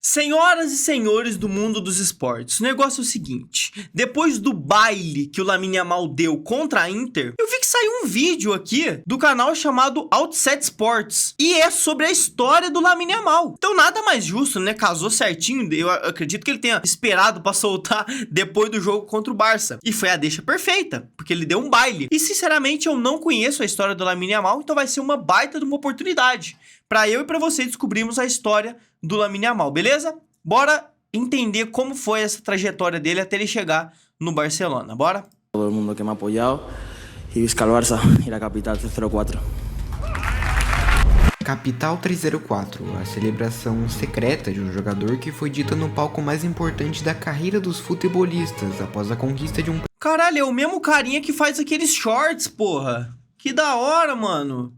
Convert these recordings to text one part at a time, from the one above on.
Senhoras e senhores do mundo dos esportes, o negócio é o seguinte: depois do baile que o Lamine Yamal deu contra a Inter, eu vi que saiu um vídeo aqui do canal chamado Outset Sports, e é sobre a história do Lamine Yamal. Então nada mais justo, né? Casou certinho, eu acredito que ele tenha esperado pra soltar depois do jogo contra o Barça. E foi a deixa perfeita, porque ele deu um baile. E sinceramente eu não conheço a história do Lamine Yamal, então vai ser uma baita de uma oportunidade pra eu e pra você descobrirmos a história do Lamine Yamal, beleza? Bora entender como foi essa trajetória dele até ele chegar no Barcelona, bora? Todo mundo que me ha apoyado y visca el Barça y la capital 304. Capital 304, a celebração secreta de um jogador que foi dita no palco mais importante da carreira dos futebolistas após a conquista de um Caralho, é o mesmo carinha que faz aqueles shorts, porra. Que da hora, mano.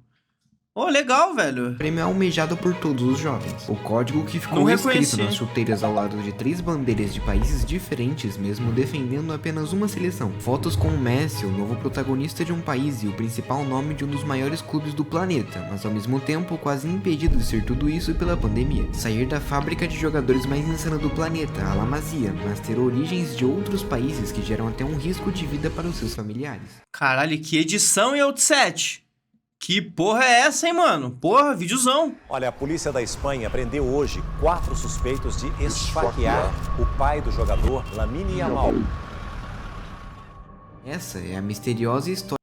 Oh, legal, velho. prêmio almejado por todos os jovens. O código que ficou Não escrito reconheci. nas chuteiras ao lado de 3 bandeiras de países diferentes, mesmo defendendo apenas uma seleção. Fotos com o Messi, o novo protagonista de um país e o principal nome de um dos maiores clubes do planeta, mas ao mesmo tempo quase impedido de ser tudo isso pela pandemia. Sair da fábrica de jogadores mais insana do planeta, a La Masia, mas ter origens de outros países que geram até um risco de vida para os seus familiares. Caralho, que edição, hein, Outset? Que porra é essa, hein, mano? Porra, videozão. Olha, a polícia da Espanha prendeu hoje 4 suspeitos de esfaquear o pai do jogador Lamine Yamal. Essa é a misteriosa história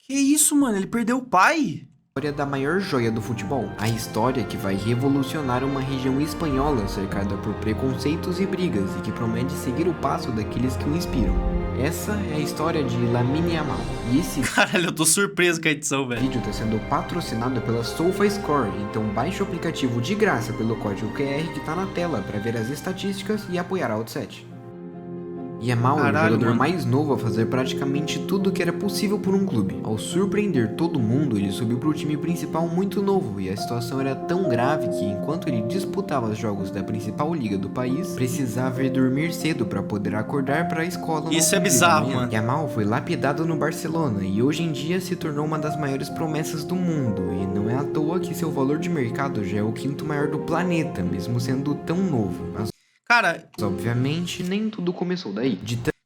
Que isso, mano? Ele perdeu o pai? da maior joia do futebol. A história que vai revolucionar uma região espanhola cercada por preconceitos e brigas e que promete seguir o passo daqueles que o inspiram. Essa é a história de Lamine Yamal. E esse Caralho, eu tô surpreso com a edição, velho. vídeo está sendo patrocinado pela SofaScore, então baixe o aplicativo de graça pelo código QR que tá na tela para ver as estatísticas e apoiar a Outset. Yamal é o Caralho, jogador mano. mais novo a fazer praticamente tudo que era possível por um clube. Ao surpreender todo mundo, ele subiu para o time principal muito novo e a situação era tão grave que, enquanto ele disputava os jogos da principal liga do país, precisava ir dormir cedo para poder acordar para a escola. no Isso é outro dia de bizarro, manhã. mano. Yamal foi lapidado no Barcelona e hoje em dia se tornou uma das maiores promessas do mundo, e não é à toa que seu valor de mercado já é o quinto maior do planeta, mesmo sendo tão novo. Mas Cara, obviamente nem tudo começou daí.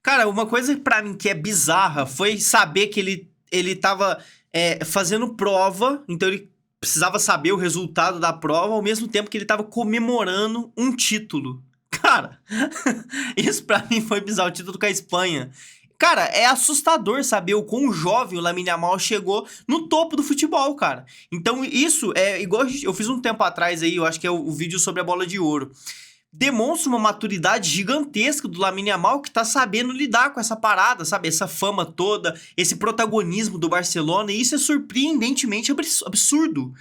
Cara, uma coisa pra mim que é bizarra foi saber que ele tava fazendo prova, então ele precisava saber o resultado da prova, ao mesmo tempo que ele tava comemorando um título. Cara, isso pra mim foi bizarro, o título com a Espanha. Cara, é assustador saber o quão jovem o Lamine Yamal chegou no topo do futebol, cara. Então isso é igual eu fiz um tempo atrás aí, eu acho que é o vídeo sobre a bola de ouro. Demonstra uma maturidade gigantesca do Lamine Yamal, que tá sabendo lidar com essa parada, sabe? Essa fama toda, esse protagonismo do Barcelona, e isso é surpreendentemente absurdo.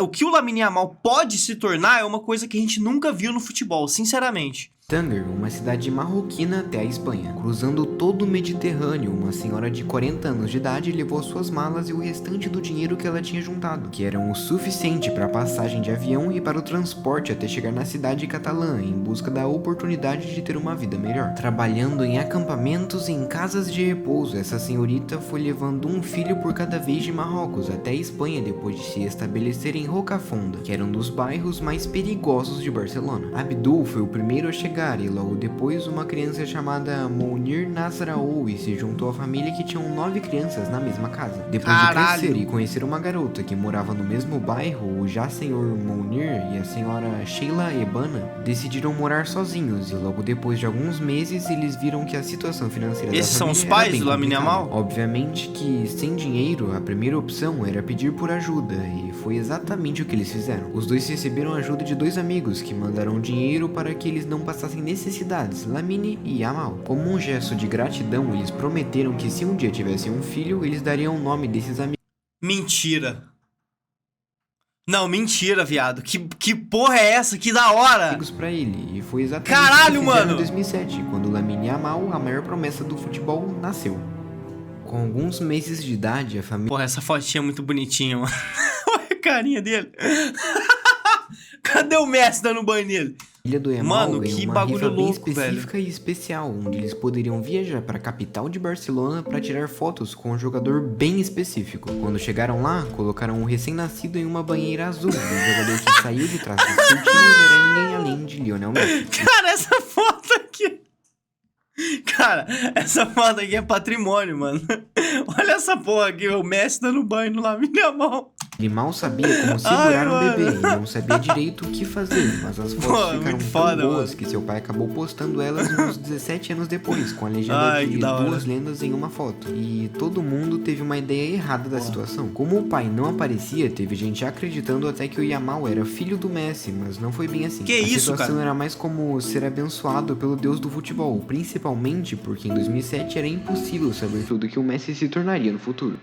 O que o Lamine Yamal pode se tornar é uma coisa que a gente nunca viu no futebol, sinceramente. Tanger, uma cidade marroquina até a Espanha. Cruzando todo o Mediterrâneo, uma senhora de 40 anos de idade levou suas malas e o restante do dinheiro que ela tinha juntado, que eram o suficiente para a passagem de avião e para o transporte até chegar na cidade catalã, em busca da oportunidade de ter uma vida melhor. Trabalhando em acampamentos e em casas de repouso, essa senhorita foi levando um filho por cada vez de Marrocos até a Espanha depois de se estabelecer em Rocafonda, que era um dos bairros mais perigosos de Barcelona. Abdul foi o primeiro a chegar e logo depois uma criança chamada Mounir Nasraoui se juntou à família, que tinham 9 crianças na mesma casa. Depois Caralho. de crescer e conhecer uma garota que morava no mesmo bairro, o já senhor Mounir e a senhora Sheila Ebana decidiram morar sozinhos, e logo depois de alguns meses eles viram que a situação financeira Esses da são família os era pais bem do Lamine complicada. Yamal? Obviamente que sem dinheiro a primeira opção era pedir por ajuda, e foi exatamente o que eles fizeram. Os dois receberam a ajuda de 2 amigos que mandaram dinheiro para que eles não passassem necessidades, Lamine e Yamal. Como um gesto de gratidão, eles prometeram que se um dia tivessem um filho, eles dariam o nome desses amigos Mentira. Não, mentira, viado. Que porra é essa? Que da hora! para ele, e foi exatamente Caralho, o que fizeram mano! em 2007, quando Lamine Yamal, a maior promessa do futebol, nasceu. Com alguns meses de idade, a família Porra, essa fotinha é muito bonitinha, mano. Olha a carinha dele. Cadê o Messi dando banho nele? Ilha do Yamal Mano, ganhou que uma bagulho rifa bem louco, específica e especial, onde eles poderiam viajar para a capital de Barcelona para tirar fotos com um jogador bem específico. Quando chegaram lá, colocaram o recém-nascido em uma banheira azul, e o jogador que saiu de trás dos cortinas era ninguém além de Lionel Messi. Cara, essa foto aqui... Cara, essa foto aqui é patrimônio, mano. Olha essa porra aqui, o Messi dando banho no Lamine Yamal. Ele mal sabia como segurar um mano. bebê e não sabia direito o que fazer, mas as fotos ficaram muito tão foda, boas mano. que seu pai acabou postando elas uns 17 anos depois, com a legenda Ai, de que da hora. 2 lendas em uma foto. E todo mundo teve uma ideia errada da situação. Como o pai não aparecia, teve gente acreditando até que o Yamal era filho do Messi, mas não foi bem assim. Que a isso, situação cara? era mais como ser abençoado pelo deus do futebol, principalmente porque em 2007 era impossível saber tudo que o Messi se tornaria no futuro.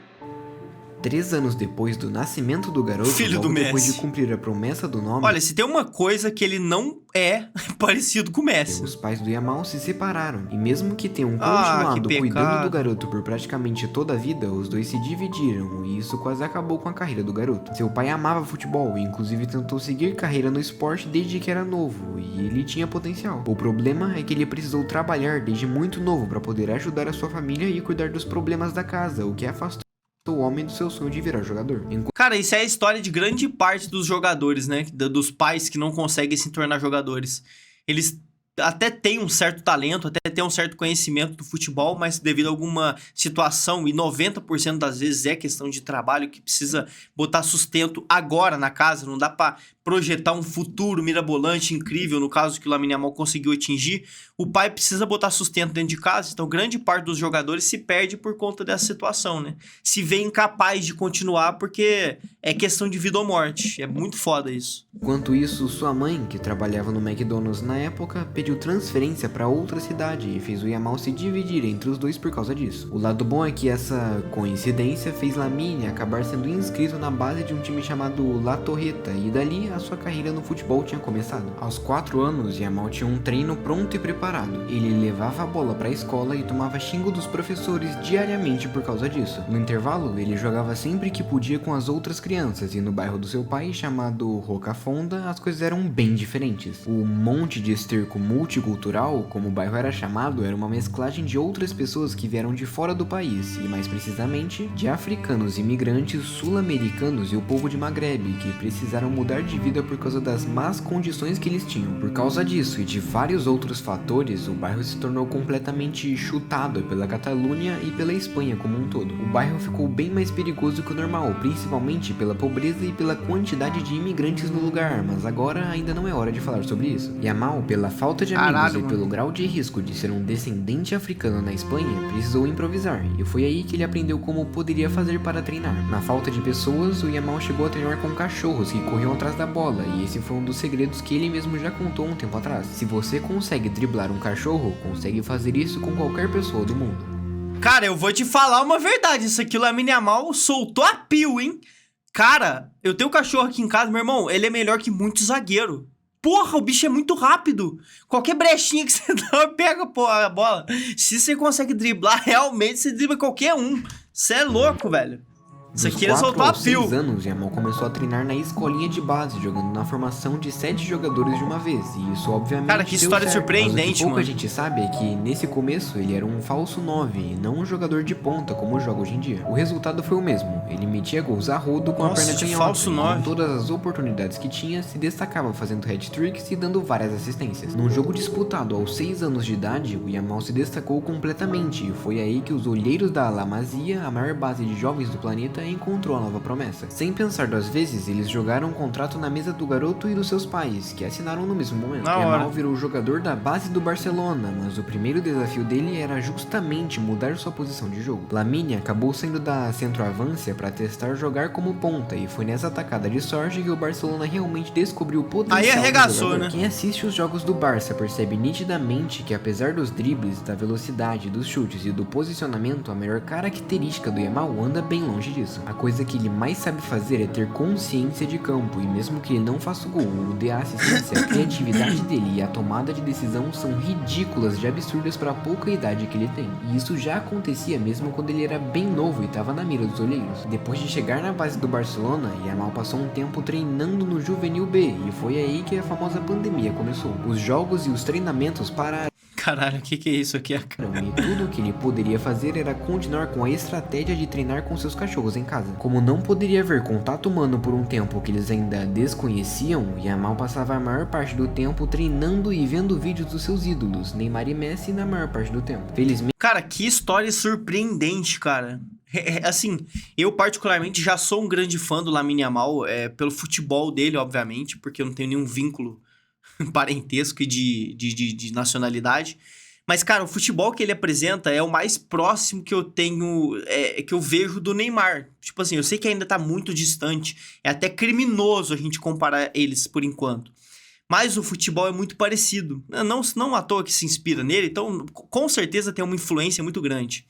3 anos depois do nascimento do garoto, Filho logo do depois Messi. de cumprir a promessa do nome, Olha, se tem uma coisa que ele não é parecido com o Messi. os pais do Yamal se separaram. E mesmo que tenham Ah, continuado que cuidando pecado. do garoto por praticamente toda a vida, os dois se dividiram e isso quase acabou com a carreira do garoto. Seu pai amava futebol e inclusive tentou seguir carreira no esporte desde que era novo, e ele tinha potencial. O problema é que ele precisou trabalhar desde muito novo para poder ajudar a sua família e cuidar dos problemas da casa, o que afastou o homem do seu sonho de virar jogador. Cara, isso é a história de grande parte dos jogadores, né? Dos pais que não conseguem se tornar jogadores. Eles até têm um certo talento, até têm um certo conhecimento do futebol, mas devido a alguma situação, e 90% das vezes é questão de trabalho, que precisa botar sustento agora na casa, não dá pra projetar um futuro mirabolante, incrível, no caso que o Lamine Yamal conseguiu atingir, o pai precisa botar sustento dentro de casa, então grande parte dos jogadores se perde por conta dessa situação, né? Se vê incapaz de continuar porque é questão de vida ou morte, é muito foda isso. Enquanto isso, sua mãe, que trabalhava no McDonald's na época, pediu transferência para outra cidade e fez o Yamal se dividir entre os dois por causa disso. O lado bom é que essa coincidência fez Lamine acabar sendo inscrito na base de um time chamado La Torreta, e dali a sua carreira no futebol tinha começado. Aos 4 anos, Yamal tinha um treino pronto e preparado. Ele levava a bola para a escola e tomava xingo dos professores diariamente por causa disso. No intervalo, ele jogava sempre que podia com as outras crianças, e no bairro do seu pai, chamado Rocafonda, as coisas eram bem diferentes. O Monte de Esterco Multicultural, como o bairro era chamado, era uma mesclagem de outras pessoas que vieram de fora do país, e mais precisamente, de africanos, imigrantes, sul-americanos e o povo de Maghreb, que precisaram mudar de vida por causa das más condições que eles tinham. Por causa disso e de vários outros fatores, o bairro se tornou completamente chutado pela Catalunha e pela Espanha como um todo. O bairro ficou bem mais perigoso que o normal, principalmente pela pobreza e pela quantidade de imigrantes no lugar, mas agora ainda não é hora de falar sobre isso. Yamal, pela falta de amigos Caralho, e mano. pelo grau de risco de ser um descendente africano na Espanha, precisou improvisar, e foi aí que ele aprendeu como poderia fazer para treinar. Na falta de pessoas, o Yamal chegou a treinar com cachorros que corriam atrás da bola, e esse foi um dos segredos que ele mesmo já contou um tempo atrás. Se você consegue driblar um cachorro, consegue fazer isso com qualquer pessoa do mundo. Cara, eu vou te falar uma verdade, isso aqui o Lamine Yamal soltou a pio, hein? Cara, eu tenho um cachorro aqui em casa, meu irmão, ele é melhor que muito zagueiro. Porra, o bicho é muito rápido. Qualquer brechinha que você dá, pega a bola. Se você consegue driblar, realmente você dribla qualquer um. Você é louco, velho. Isso Dos aqui ele 4 soltou a aos 6 pio. anos, Yamal começou a treinar na escolinha de base, jogando na formação de 7 jogadores de uma vez, e isso obviamente Cara, que deu história certo. surpreendente, Mas o que pouca mano. gente sabe é que nesse começo ele era um falso 9 e não um jogador de ponta como joga hoje em dia. O resultado foi o mesmo, ele metia gols a rodo com Nossa, a perna de canhota, falso e com 9. todas as oportunidades que tinha, se destacava fazendo hat-tricks e dando várias assistências. Num jogo disputado aos 6 anos de idade, o Yamal se destacou completamente, e foi aí que os olheiros da La Masia, a maior base de jovens do planeta, encontrou a nova promessa. Sem pensar 2 vezes, eles jogaram um contrato na mesa do garoto e dos seus pais, que assinaram no mesmo momento. Na hora. Yamal virou jogador da base do Barcelona, mas o primeiro desafio dele era justamente mudar sua posição de jogo. Lamine acabou saindo da centroavância para testar jogar como ponta, e foi nessa atacada de sorte que o Barcelona realmente descobriu o potencial Aí do arregaçou, jogador. né? Quem assiste os jogos do Barça percebe nitidamente que, apesar dos dribles, da velocidade, dos chutes e do posicionamento, a melhor característica do Yamal anda bem longe disso. isso. A coisa que ele mais sabe fazer é ter consciência de campo, e mesmo que ele não faça o gol ou dê a assistência, a criatividade dele e a tomada de decisão são ridículas de absurdas para a pouca idade que ele tem. E isso já acontecia mesmo quando ele era bem novo e estava na mira dos olheiros. Depois de chegar na base do Barcelona, Yamal passou um tempo treinando no Juvenil B, e foi aí que a famosa pandemia começou. Os jogos e os treinamentos pararam. Caralho, o que é isso aqui? E tudo o que ele poderia fazer era continuar com a estratégia de treinar com seus cachorros em casa. Como não poderia haver contato humano por um tempo que eles ainda desconheciam, Yamal passava a maior parte do tempo treinando e vendo vídeos dos seus ídolos, Neymar e Messi, na maior parte do tempo. Felizmente... Cara, que história surpreendente, cara. Assim, eu particularmente já sou um grande fã do Lamine Yamal, pelo futebol dele, obviamente, porque eu não tenho nenhum vínculo parentesco e de nacionalidade. Mas, cara, o futebol que ele apresenta é o mais próximo que eu tenho, que eu vejo do Neymar. Tipo assim, eu sei que ainda tá muito distante, é até criminoso a gente comparar eles por enquanto. Mas o futebol é muito parecido. Não à toa que se inspira nele, então com certeza tem uma influência muito grande.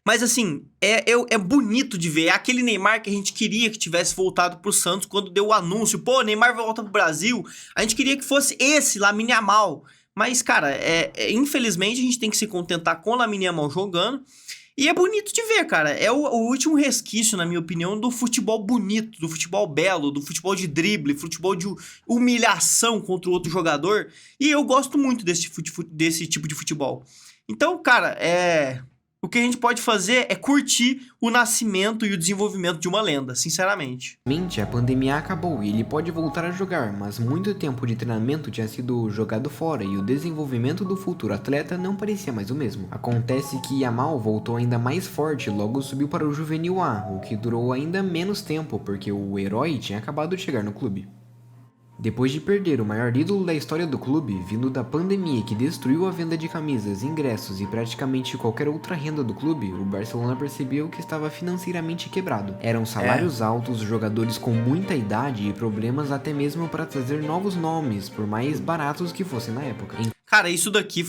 Mas assim, é bonito de ver. É aquele Neymar que a gente queria que tivesse voltado pro Santos quando deu o anúncio. Pô, Neymar volta pro Brasil. A gente queria que fosse esse, Lamine Yamal. Mas, cara, infelizmente a gente tem que se contentar com o Lamine Yamal jogando. E é bonito de ver, cara. É o último resquício, na minha opinião, do futebol bonito, do futebol belo, do futebol de drible, futebol de humilhação contra o outro jogador. E eu gosto muito desse tipo de futebol. Então, cara, o que a gente pode fazer é curtir o nascimento e o desenvolvimento de uma lenda, sinceramente. A pandemia acabou e ele pode voltar a jogar, mas muito tempo de treinamento tinha sido jogado fora e o desenvolvimento do futuro atleta não parecia mais o mesmo. Acontece que Yamal voltou ainda mais forte e logo subiu para o Juvenil A, o que durou ainda menos tempo porque o herói tinha acabado de chegar no clube. Depois de perder o maior ídolo da história do clube, vindo da pandemia que destruiu a venda de camisas, ingressos e praticamente qualquer outra renda do clube, o Barcelona percebeu que estava financeiramente quebrado. Eram salários altos, jogadores com muita idade e problemas até mesmo para trazer novos nomes, por mais baratos que fossem na época. Cara, isso daqui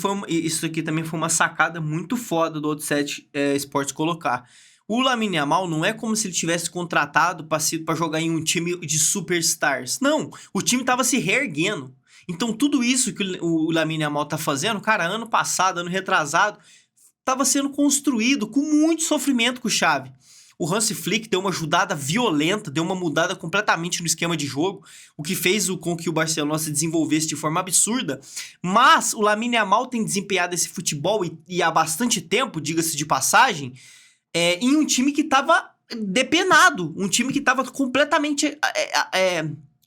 também foi uma sacada muito foda do Odds7 Sports colocar. O Lamine Yamal não é como se ele tivesse contratado para jogar em um time de superstars. Não, o time tava se reerguendo. Então tudo isso que o Lamine Yamal tá fazendo, cara, ano passado, ano retrasado, tava sendo construído com muito sofrimento com o Xavi. O Hansi Flick deu uma ajudada violenta, deu uma mudada completamente no esquema de jogo, o que fez com que o Barcelona se desenvolvesse de forma absurda. Mas o Lamine Yamal tem desempenhado esse futebol e há bastante tempo, diga-se de passagem, em um time que tava depenado, um time que tava completamente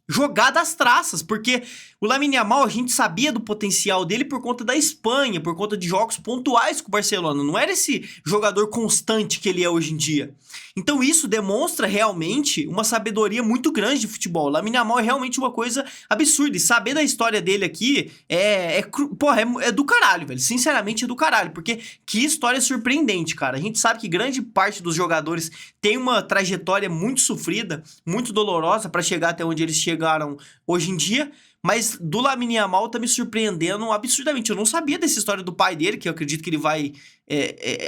jogado às traças, porque o Lamine Yamal, a gente sabia do potencial dele por conta da Espanha, por conta de jogos pontuais com o Barcelona, não era esse jogador constante que ele é hoje em dia. Então isso demonstra realmente uma sabedoria muito grande de futebol. O Lamine Yamal é realmente uma coisa absurda, e saber da história dele aqui é do caralho, velho, sinceramente é do caralho, porque que história surpreendente, cara. A gente sabe que grande parte dos jogadores tem uma trajetória muito sofrida, muito dolorosa para chegar até onde eles chegaram hoje em dia, mas do Lamine Yamal tá me surpreendendo absurdamente. Eu não sabia dessa história do pai dele, que eu acredito que ele vai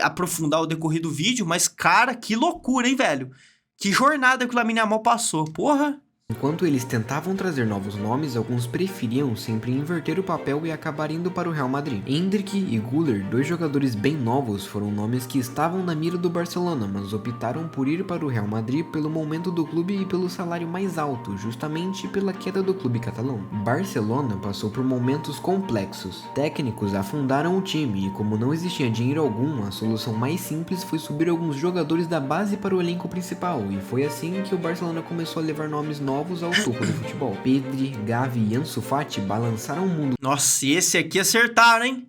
aprofundar o decorrer do vídeo, mas, cara, que loucura, hein, velho? Que jornada que o Lamine Yamal passou, porra! Enquanto eles tentavam trazer novos nomes, alguns preferiam sempre inverter o papel e acabar indo para o Real Madrid. Endrick e Güler, dois jogadores bem novos, foram nomes que estavam na mira do Barcelona, mas optaram por ir para o Real Madrid pelo momento do clube e pelo salário mais alto, justamente pela queda do clube catalão. Barcelona passou por momentos complexos. Técnicos afundaram o time e, como não existia dinheiro algum, a solução mais simples foi subir alguns jogadores da base para o elenco principal, e foi assim que o Barcelona começou a levar nomes novos ao topo do futebol. Pedri, Gavi e Ansu Fati balançaram o mundo. Nossa, esse aqui acertaram, hein?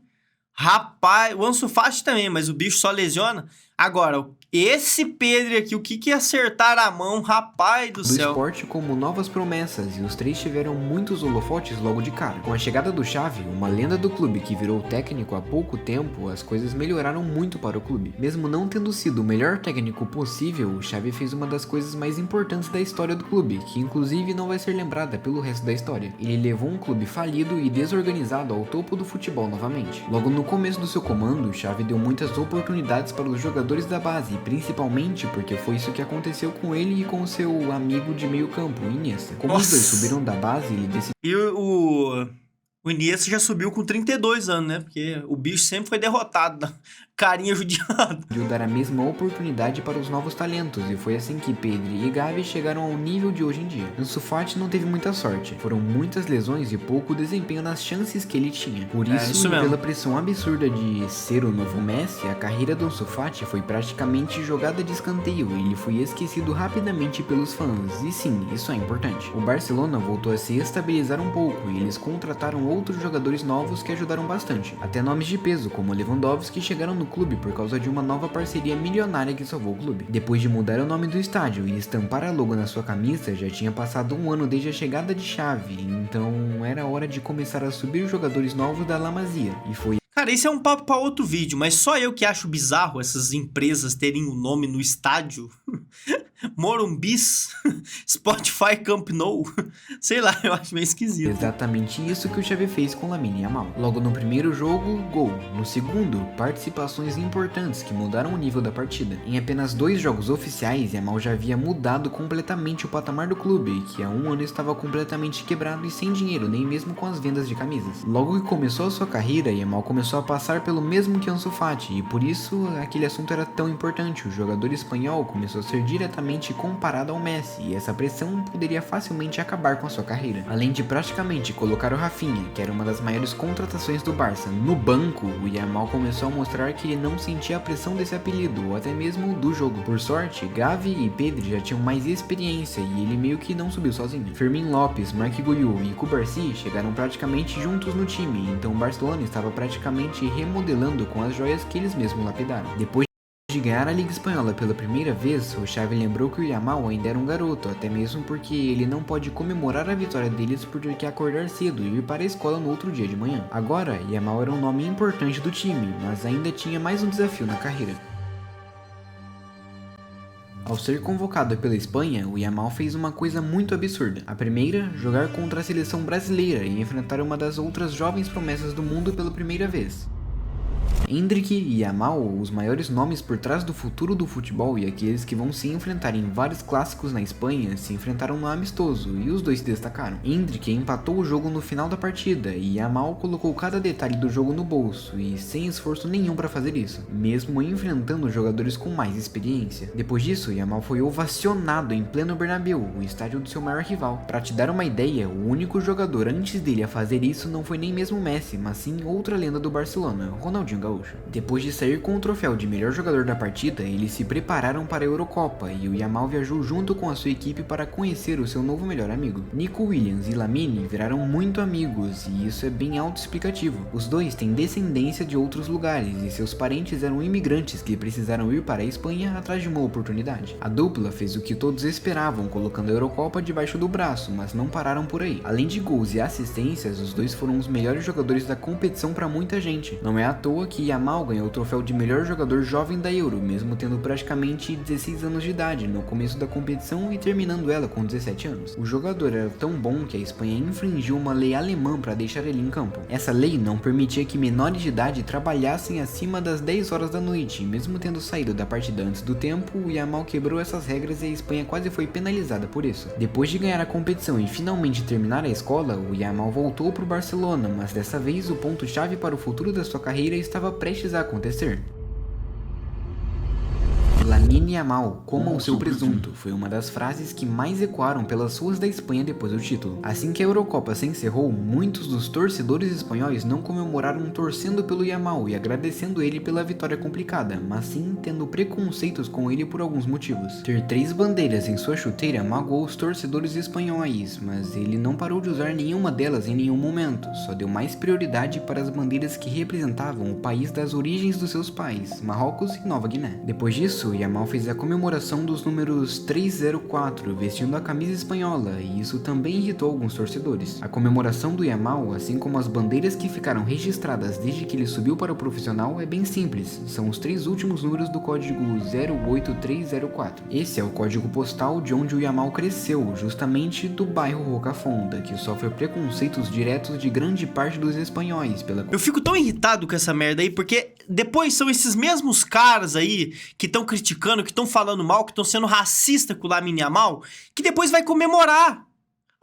Rapaz, o Ansu Fati também, mas o bicho só lesiona. Agora, esse Pedri aqui, o que acertar a mão, rapaz do céu. Esporte como novas promessas, e os três tiveram muitos holofotes logo de cara. Com a chegada do Xavi, uma lenda do clube que virou técnico há pouco tempo, as coisas melhoraram muito para o clube. Mesmo não tendo sido o melhor técnico possível, o Xavi fez uma das coisas mais importantes da história do clube, que inclusive não vai ser lembrada pelo resto da história. Ele levou um clube falido e desorganizado ao topo do futebol novamente. Logo no começo do seu comando, o Xavi deu muitas oportunidades para os jogadores jogadores da base, principalmente porque foi isso que aconteceu com ele e com seu amigo de meio campo, Iniesta. Como os dois subiram da base, ele decidiu E o Iniesta já subiu com 32 anos, né? Porque o bicho sempre foi derrotado, carinha judiado. dar a mesma oportunidade para os novos talentos, e foi assim que Pedri e Gavi chegaram ao nível de hoje em dia. Ansu Fati não teve muita sorte, foram muitas lesões e pouco desempenho nas chances que ele tinha. Por isso, mesmo. pela pressão absurda de ser o novo Messi, a carreira do Ansu Fati foi praticamente jogada de escanteio e ele foi esquecido rapidamente pelos fãs. E sim, isso é importante. O Barcelona voltou a se estabilizar um pouco e eles contrataram outros jogadores novos que ajudaram bastante. Até nomes de peso, como Lewandowski, chegaram no clube por causa de uma nova parceria milionária que salvou o clube. Depois de mudar o nome do estádio e estampar a logo na sua camisa, já tinha passado um ano desde a chegada de Xavi, então era hora de começar a subir jogadores novos da La Masia, e foi Cara, esse é um papo pra outro vídeo, mas só eu que acho bizarro essas empresas terem o nome no estádio. Morumbis, Spotify Camp Nou, sei lá, eu acho meio esquisito. exatamente isso que o Xavi fez com Lamine Yamal. Logo no primeiro jogo, gol. No segundo, participações importantes que mudaram o nível da partida. Em apenas 2 jogos oficiais, Yamal já havia mudado completamente o patamar do clube, que há um ano estava completamente quebrado e sem dinheiro, nem mesmo com as vendas de camisas. Logo que começou a sua carreira, Yamal começou a passar pelo mesmo que Ansu Fati, e por isso aquele assunto era tão importante. O jogador espanhol começou a ser diretamente comparado ao Messi, e essa pressão poderia facilmente acabar com a sua carreira. Além de praticamente colocar o Rafinha, que era uma das maiores contratações do Barça, no banco, o Yamal começou a mostrar que ele não sentia a pressão desse apelido, ou até mesmo do jogo. Por sorte, Gavi e Pedri já tinham mais experiência e ele meio que não subiu sozinho. Fermin Lopes, Marc Guiu e Cubarsí chegaram praticamente juntos no time, então o Barcelona estava praticamente remodelando com as joias que eles mesmos lapidaram. Depois de ganhar a Liga Espanhola pela primeira vez, o Xavi lembrou que o Yamal ainda era um garoto, até mesmo porque ele não pode comemorar a vitória deles por ter que acordar cedo e ir para a escola no outro dia de manhã. Agora, Yamal era um nome importante do time, mas ainda tinha mais um desafio na carreira. Ao ser convocado pela Espanha, o Yamal fez uma coisa muito absurda. A primeira, jogar contra a seleção brasileira e enfrentar uma das outras jovens promessas do mundo pela primeira vez. Endrick e Yamal, os maiores nomes por trás do futuro do futebol e aqueles que vão se enfrentar em vários clássicos na Espanha, se enfrentaram no amistoso e os dois se destacaram. Endrick empatou o jogo no final da partida e Yamal colocou cada detalhe do jogo no bolso e sem esforço nenhum para fazer isso, mesmo enfrentando jogadores com mais experiência. Depois disso, Yamal foi ovacionado em pleno Bernabéu, o estádio do seu maior rival. Para te dar uma ideia, o único jogador antes dele a fazer isso não foi nem mesmo Messi, mas sim outra lenda do Barcelona, Ronaldinho Gaúcho. Depois de sair com o troféu de melhor jogador da partida, eles se prepararam para a Eurocopa e o Yamal viajou junto com a sua equipe para conhecer o seu novo melhor amigo. Nico Williams e Lamine viraram muito amigos e isso é bem autoexplicativo. Os dois têm descendência de outros lugares e seus parentes eram imigrantes que precisaram ir para a Espanha atrás de uma oportunidade. A dupla fez o que todos esperavam, colocando a Eurocopa debaixo do braço, mas não pararam por aí. Além de gols e assistências, os dois foram os melhores jogadores da competição para muita gente. Não é à toa que Yamal ganhou o troféu de melhor jogador jovem da Euro, mesmo tendo praticamente 16 anos de idade no começo da competição e terminando ela com 17 anos. O jogador era tão bom que a Espanha infringiu uma lei alemã para deixar ele em campo. Essa lei não permitia que menores de idade trabalhassem acima das 10 horas da noite, e mesmo tendo saído da partida antes do tempo, o Yamal quebrou essas regras e a Espanha quase foi penalizada por isso. Depois de ganhar a competição e finalmente terminar a escola, o Yamal voltou para o Barcelona, mas dessa vez o ponto-chave para o futuro da sua carreira estava prestes a acontecer. Lamine Yamal, coma o seu presunto, foi uma das frases que mais ecoaram pelas ruas da Espanha depois do título. Assim que a Eurocopa se encerrou, muitos dos torcedores espanhóis não comemoraram torcendo pelo Yamal e agradecendo ele pela vitória complicada, mas sim tendo preconceitos com ele por alguns motivos. Ter 3 bandeiras em sua chuteira magoou os torcedores espanhóis, mas ele não parou de usar nenhuma delas em nenhum momento, só deu mais prioridade para as bandeiras que representavam o país das origens dos seus pais, Marrocos e Nova Guiné. Depois disso, Yamal Yamal fez a comemoração dos números 304 vestindo a camisa espanhola, e isso também irritou alguns torcedores. A comemoração do Yamal, assim como as bandeiras que ficaram registradas desde que ele subiu para o profissional, é bem simples. São os 3 últimos números do código 08304. Esse é o código postal de onde o Yamal cresceu, justamente do bairro Rocafonda, que sofre preconceitos diretos de grande parte dos espanhóis pela... Eu fico tão irritado com essa merda aí, porque depois são esses mesmos caras aí que estão criticando, que estão falando mal, que estão sendo racista com o Lamine Yamal, que depois vai comemorar.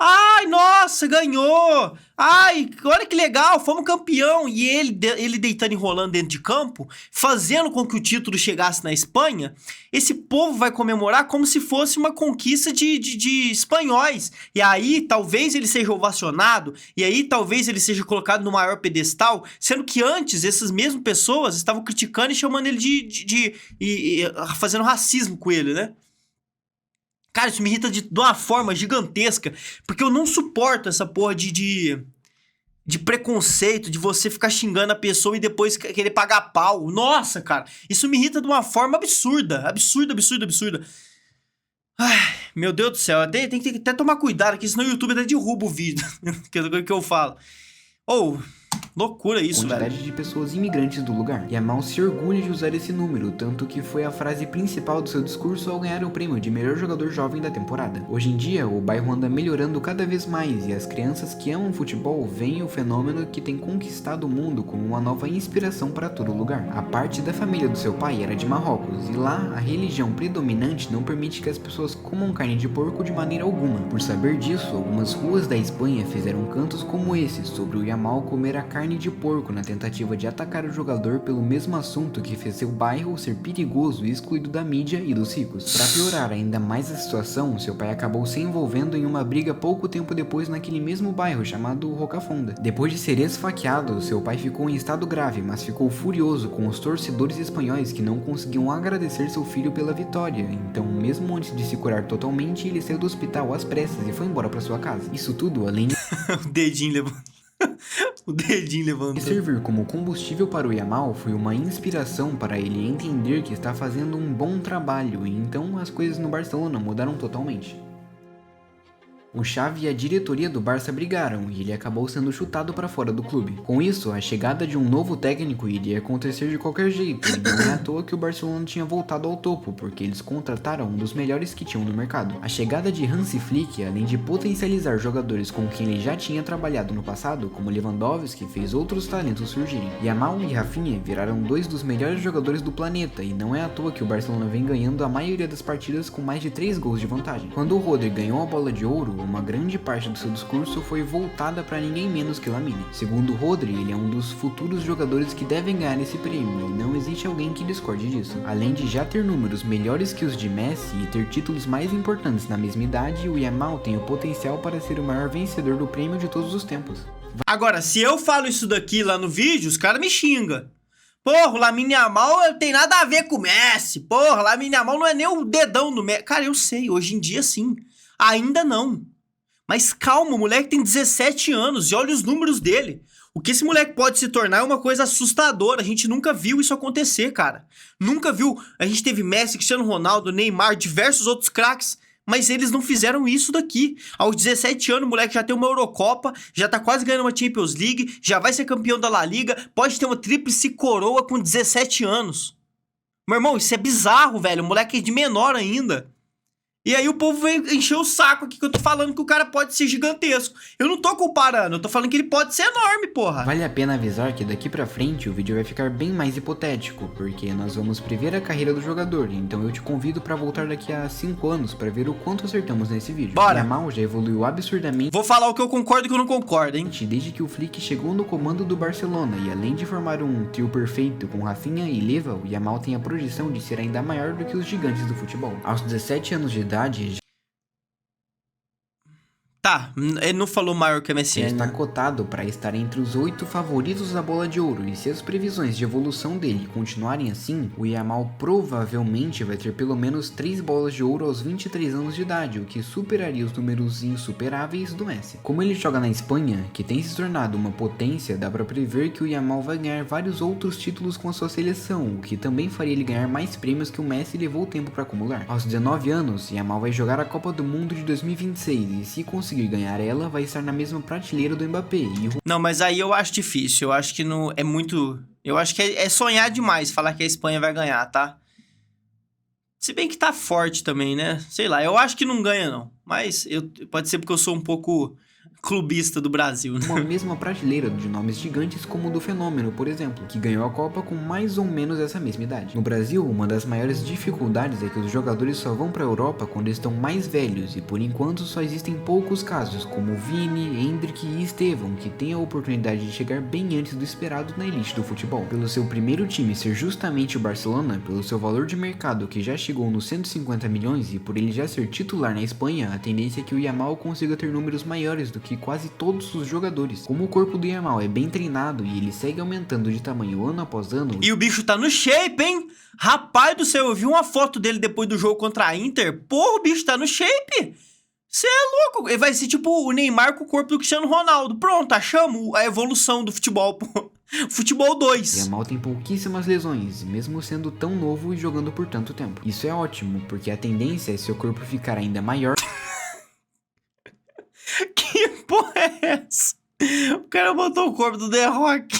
Ai, nossa, ganhou! Ai, olha que legal, fomos campeão! E ele deitando e rolando dentro de campo, fazendo com que o título chegasse na Espanha, esse povo vai comemorar como se fosse uma conquista de espanhóis. E aí, talvez ele seja ovacionado, e aí talvez ele seja colocado no maior pedestal, sendo que antes, essas mesmas pessoas estavam criticando e chamando ele fazendo racismo com ele, né? Cara, isso me irrita de uma forma gigantesca, porque eu não suporto essa porra de preconceito, de você ficar xingando a pessoa e depois querer pagar pau. Nossa, cara, isso me irrita de uma forma absurda, absurda. Ai, meu Deus do céu, tem que até tomar cuidado aqui, senão o YouTube até derruba o vídeo, que eu falo. Loucura isso, velho. Quantidade de pessoas imigrantes do lugar. Yamal se orgulha de usar esse número, tanto que foi a frase principal do seu discurso ao ganhar o prêmio de melhor jogador jovem da temporada. Hoje em dia, o bairro anda melhorando cada vez mais e as crianças que amam futebol veem o fenômeno que tem conquistado o mundo como uma nova inspiração para todo lugar. A parte da família do seu pai era de Marrocos e lá a religião predominante não permite que as pessoas comam carne de porco de maneira alguma. Por saber disso, algumas ruas da Espanha fizeram cantos como esse sobre o Yamal comer a carne de porco na tentativa de atacar o jogador pelo mesmo assunto que fez seu bairro ser perigoso e excluído da mídia e dos ricos. Para piorar ainda mais a situação, seu pai acabou se envolvendo em uma briga pouco tempo depois naquele mesmo bairro chamado Rocafonda. Depois de ser esfaqueado, seu pai ficou em estado grave, mas ficou furioso com os torcedores espanhóis que não conseguiam agradecer seu filho pela vitória. Então, mesmo antes de se curar totalmente, ele saiu do hospital às pressas e foi embora para sua casa. Isso tudo além de o dedinho levantando. Servir como combustível para o Yamal foi uma inspiração para ele entender que está fazendo um bom trabalho, e então as coisas no Barcelona mudaram totalmente. O Xavi e a diretoria do Barça brigaram e ele acabou sendo chutado para fora do clube. Com isso, a chegada de um novo técnico iria acontecer de qualquer jeito, e não é à toa que o Barcelona tinha voltado ao topo, porque eles contrataram um dos melhores que tinham no mercado. A chegada de Hansi Flick, além de potencializar jogadores com quem ele já tinha trabalhado no passado, como Lewandowski, fez outros talentos surgirem. Yamal e Rafinha viraram 2 dos melhores jogadores do planeta, e não é à toa que o Barcelona vem ganhando a maioria das partidas com mais de 3 gols de vantagem. Quando o Rodri ganhou a bola de ouro, uma grande parte do seu discurso foi voltada para ninguém menos que Lamine. Segundo Rodri, ele é um dos futuros jogadores que devem ganhar esse prêmio e não existe alguém que discorde disso. Além de já ter números melhores que os de Messi e ter títulos mais importantes na mesma idade, o Yamal tem o potencial para ser o maior vencedor do prêmio de todos os tempos. Agora, se eu falo isso daqui lá no vídeo, os caras me xingam. Porra, o Lamine Yamal tem nada a ver com o Messi. Porra, o Lamine Yamal não é nem o dedão do Messi. Cara, eu sei, hoje em dia sim. Ainda não. Mas calma, o moleque tem 17 anos e olha os números dele. O que esse moleque pode se tornar é uma coisa assustadora. A gente nunca viu isso acontecer, cara. Nunca viu. A gente teve Messi, Cristiano Ronaldo, Neymar, diversos outros craques, mas eles não fizeram isso daqui. Aos 17 anos, o moleque já tem uma Eurocopa, já tá quase ganhando uma Champions League, já vai ser campeão da La Liga, pode ter uma tríplice coroa com 17 anos. Meu irmão, isso é bizarro, velho. O moleque é de menor ainda. E aí o povo vem encher o saco aqui que eu tô falando que o cara pode ser gigantesco. Eu não tô comparando, eu tô falando que ele pode ser enorme, porra. Vale a pena avisar que daqui pra frente o vídeo vai ficar bem mais hipotético, porque nós vamos prever a carreira do jogador, então eu te convido pra voltar daqui a 5 anos pra ver o quanto acertamos nesse vídeo. Bora. Yamal já evoluiu absurdamente. Vou falar o que eu concordo e o que eu não concordo, hein? Desde que o Flick chegou no comando do Barcelona, e além de formar um trio perfeito com Rafinha e Leva, o Yamal tem a projeção de ser ainda maior do que os gigantes do futebol. Aos 17 anos de idade, Tá, ele não falou maior que o Ele MSN. está cotado para estar entre os 8 favoritos da bola de ouro, e se as previsões de evolução dele continuarem assim, o Yamal provavelmente vai ter pelo menos 3 bolas de ouro aos 23 anos de idade, o que superaria os números insuperáveis do Messi. Como ele joga na Espanha, que tem se tornado uma potência, dá para prever que o Yamal vai ganhar vários outros títulos com a sua seleção, o que também faria ele ganhar mais prêmios que o Messi levou tempo para acumular. Aos 19 anos, Yamal vai jogar a Copa do Mundo de 2026 e se conseguir ganhar ela, vai estar na mesma prateleira do Mbappé. Não, mas aí eu acho difícil. Eu acho que não é muito. Eu acho que é sonhar demais falar que a Espanha vai ganhar, tá? Se bem que tá forte também, né? Sei lá, eu acho que não ganha, não. Mas pode ser porque eu sou um pouco clubista do Brasil, né? Uma mesma prateleira de nomes gigantes como o do Fenômeno, por exemplo, que ganhou a Copa com mais ou menos essa mesma idade. No Brasil, uma das maiores dificuldades é que os jogadores só vão para a Europa quando estão mais velhos e por enquanto só existem poucos casos, como Vini, Endrick e Estevão, que têm a oportunidade de chegar bem antes do esperado na elite do futebol. Pelo seu primeiro time ser justamente o Barcelona, pelo seu valor de mercado que já chegou nos 150 milhões e por ele já ser titular na Espanha, a tendência é que o Yamal consiga ter números maiores do que quase todos os jogadores. Como o corpo do Yamal é bem treinado e ele segue aumentando de tamanho ano após ano... E o bicho tá no shape, hein? Rapaz do céu, eu vi uma foto dele depois do jogo contra a Inter. Porra, o bicho tá no shape. Você é louco. Ele vai ser tipo o Neymar com o corpo do Cristiano Ronaldo. Pronto, achamos a evolução do futebol, pô. Futebol 2. Yamal tem pouquíssimas lesões, mesmo sendo tão novo e jogando por tanto tempo. Isso é ótimo, porque a tendência é seu corpo ficar ainda maior... Que porra é essa? O cara botou o corpo do The Rock.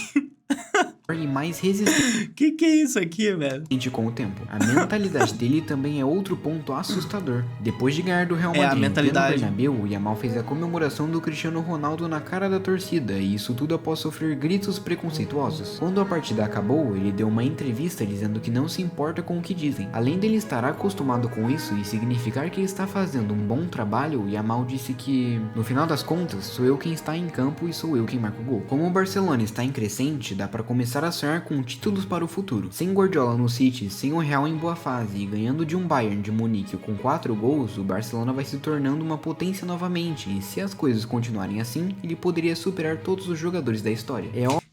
e mais resistente Que é isso aqui, velho? com o tempo. A mentalidade dele também é outro ponto assustador. Depois de ganhar do Real A Madrid no mentalidade. Bernabéu, o Yamal fez a comemoração do Cristiano Ronaldo na cara da torcida, e isso tudo após sofrer gritos preconceituosos. Quando a partida acabou, ele deu uma entrevista dizendo que não se importa com o que dizem. Além dele estar acostumado com isso e significar que ele está fazendo um bom trabalho, o Yamal disse que, no final das contas, sou eu quem está em campo e sou eu quem marca o gol. Como o Barcelona está em crescente, dá para começar a sonhar com títulos para o futuro. Sem Guardiola no City, sem o Real em boa fase e ganhando de um Bayern de Munique com 4 gols, o Barcelona vai se tornando uma potência novamente, e se as coisas continuarem assim, ele poderia superar todos os jogadores da história.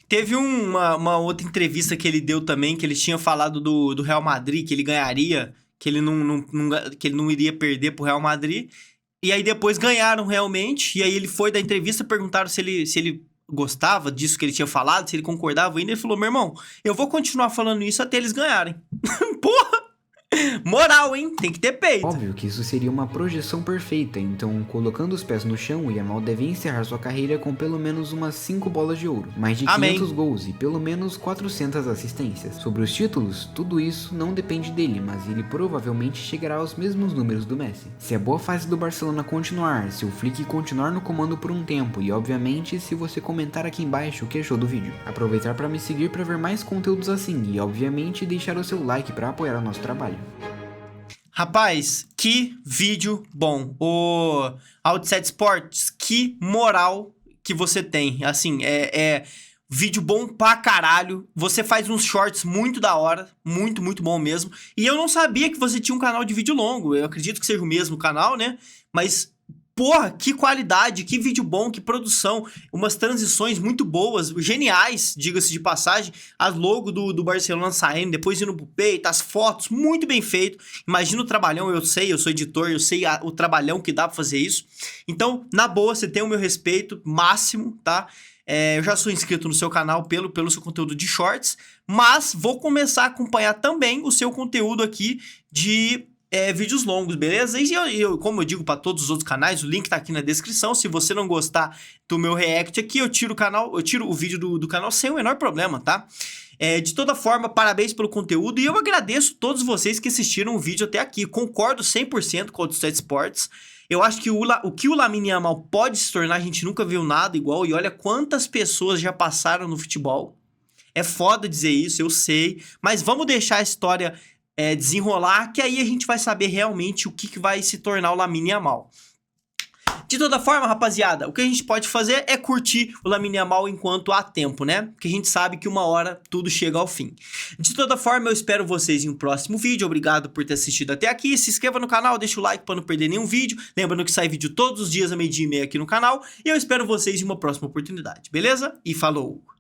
Teve uma outra entrevista que ele deu também, que ele tinha falado do Real Madrid, que ele ganharia, que ele não iria perder pro Real Madrid. E aí depois ganharam realmente, e aí ele foi da entrevista, perguntaram se ele gostava disso que ele tinha falado, se ele concordava ainda. Ele falou, meu irmão, eu vou continuar falando isso até eles ganharem. Porra! Moral, hein? Tem que ter peito. Óbvio que isso seria uma projeção perfeita, então colocando os pés no chão, o Yamal deve encerrar sua carreira com pelo menos umas 5 bolas de ouro, mais de 500 gols e pelo menos 400 assistências. Sobre os títulos, tudo isso não depende dele, mas ele provavelmente chegará aos mesmos números do Messi. Se a boa fase do Barcelona continuar, se o Flick continuar no comando por um tempo e obviamente se você comentar aqui embaixo o que achou do vídeo. Aproveitar para me seguir para ver mais conteúdos assim e obviamente deixar o seu like para apoiar o nosso trabalho. Rapaz, que vídeo bom. O Outside Sports, que moral que você tem. Assim, vídeo bom pra caralho. Você faz uns shorts muito da hora. Muito, muito bom mesmo. E eu não sabia que você tinha um canal de vídeo longo. Eu acredito que seja o mesmo canal, né? Mas... porra, que qualidade, que vídeo bom, que produção, umas transições muito boas, geniais, diga-se de passagem, as logo do Barcelona saindo, depois indo pro peito, as fotos, muito bem feito. Imagina o trabalhão, eu sou editor, eu sei o trabalhão que dá pra fazer isso. Então, na boa, você tem o meu respeito máximo, tá? Eu já sou inscrito no seu canal pelo seu conteúdo de shorts, mas vou começar a acompanhar também o seu conteúdo aqui de... vídeos longos, beleza? E como eu digo para todos os outros canais, o link tá aqui na descrição. Se você não gostar do meu react aqui, eu tiro o vídeo do canal sem o menor problema, tá? De toda forma, parabéns pelo conteúdo e eu agradeço todos vocês que assistiram o vídeo até aqui. Concordo 100% com o Outside Sports. Eu acho que o que o Lamine Yamal pode se tornar, a gente nunca viu nada igual. E olha quantas pessoas já passaram no futebol. É foda dizer isso, eu sei. Mas vamos deixar a história... desenrolar, que aí a gente vai saber realmente o que vai se tornar o Lamine Yamal. De toda forma, rapaziada, o que a gente pode fazer é curtir o Lamine Yamal enquanto há tempo, né? Porque a gente sabe que uma hora tudo chega ao fim. De toda forma, eu espero vocês em um próximo vídeo. Obrigado por ter assistido até aqui. Se inscreva no canal, deixa o like para não perder nenhum vídeo. Lembrando que sai vídeo todos os dias, a 12h30 aqui no canal. E eu espero vocês em uma próxima oportunidade, beleza? E falou!